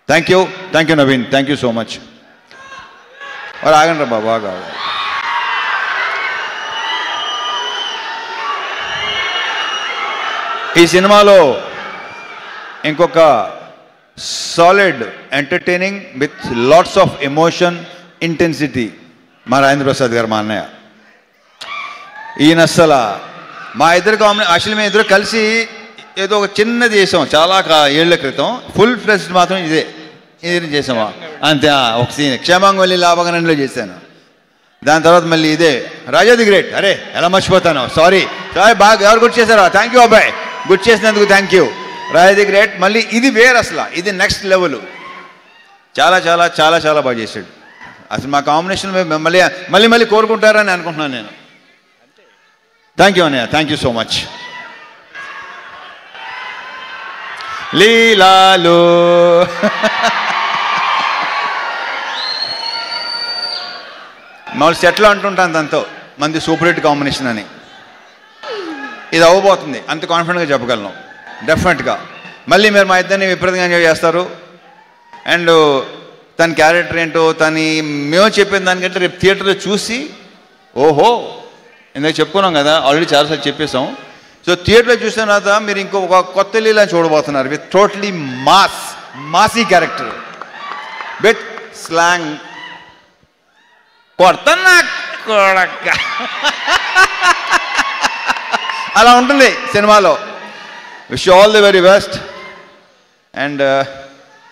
Thank you Naveen, thank you so much. మరి ఆగండి రా బాబు, బాగా ఈ సినిమాలో ఇంకొక solid entertaining with lots of emotion, intensity మా రాజేంద్ర ప్రసాద్ గారు, మా అన్నయ్య. ఈయన అస్సలు మా ఇద్దరు యాక్చువల్లీ మేము ఇద్దరు కలిసి ఏదో ఒక చిన్నది చేసాం చాలా ఏళ్ల క్రితం. ఫుల్ ఫ్లెజ్డ్ మాత్రం ఇదే చేసామా అంతే. ఒక సీన్ క్షేమాంగవల్లి లాభగనంలో చేశాను. దాని తర్వాత మళ్ళీ ఇదే రాజా ది గ్రేట్. అరే ఎలా మర్చిపోతాను, సారీ బాగా ఎవరు గుర్తు చేశారా? థ్యాంక్ యూ అబ్బాయి, గుర్తు చేసినందుకు thank you. Raja the great. మళ్ళీ ఇది వేరు, అసలు ఇది నెక్స్ట్ లెవెల్. చాలా చాలా చాలా చాలా బాగా చేశాడు. అసలు మా కాంబినేషన్ మళ్ళీ మళ్ళీ మళ్ళీ కోరుకుంటారని అనుకుంటున్నాను నేను. థ్యాంక్ యూ అన్నయ్య, థ్యాంక్ యూ సో మచ్. లీలాలు మామూలు సెట్లో అంటుంటాను దాంతో మంది సూపర్ హిట్ కాంబినేషన్ అని. ఇది అవ్వబోతుంది, అంత కాన్ఫిడెంట్గా చెప్పగలను డెఫినెట్గా. మళ్ళీ మీరు మా ఇద్దరిని విపరీతంగా ఎంజాయ్ చేస్తారు. అండ్ తన క్యారెక్టర్ ఏంటో మేము చెప్పిన దానికంటే రేపు థియేటర్లో చూసి ఓహో ఇందాక చెప్పుకున్నాం కదా, ఆల్రెడీ చాలాసార్లు చెప్పేసాం. సో థియేటర్లో చూసిన తర్వాత మీరు ఇంకొక కొత్త లీలా చూడబోతున్నారు with totally Masih character with slang. కొడుతున్నా కొడక అలా ఉంటుంది సినిమాలో. Wish all the very best. And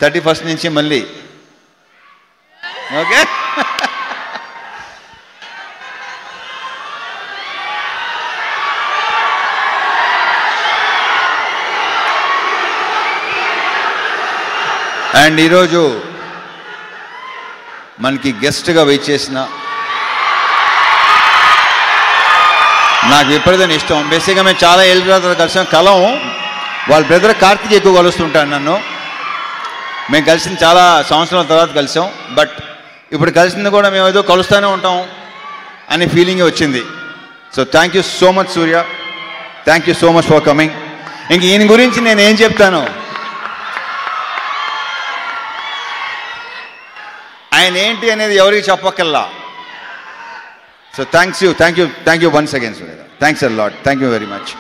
31st నుంచి మళ్ళీ ఓకే. అండ్ ఈరోజు మనకి గెస్ట్గా వెయిట్ చేసిన నాకు విపరీతమైన ఇష్టం. బేసిక్గా మేము చాలా ఏళ్ళ తర్వాత కలిసాం. వాళ్ళ బ్రదర్ కార్తీక్ ఎక్కువ కలుస్తుంటాను నన్ను. మేము కలిసిన చాలా సంవత్సరాల తర్వాత కలిసాం. బట్ ఇప్పుడు కలిసింది కూడా మేము ఏదో కలుస్తూనే ఉంటాం అనే ఫీలింగ్ వచ్చింది. So thank you so much Surya, thank you so much for coming. ఇంక ఈయన గురించి నేను ఏం చెప్తాను, ఆయన ఏంటి అనేది ఎవరికి చెప్పక్కల్లా. So thank you once again Surya, thanks a lot, thank you very much.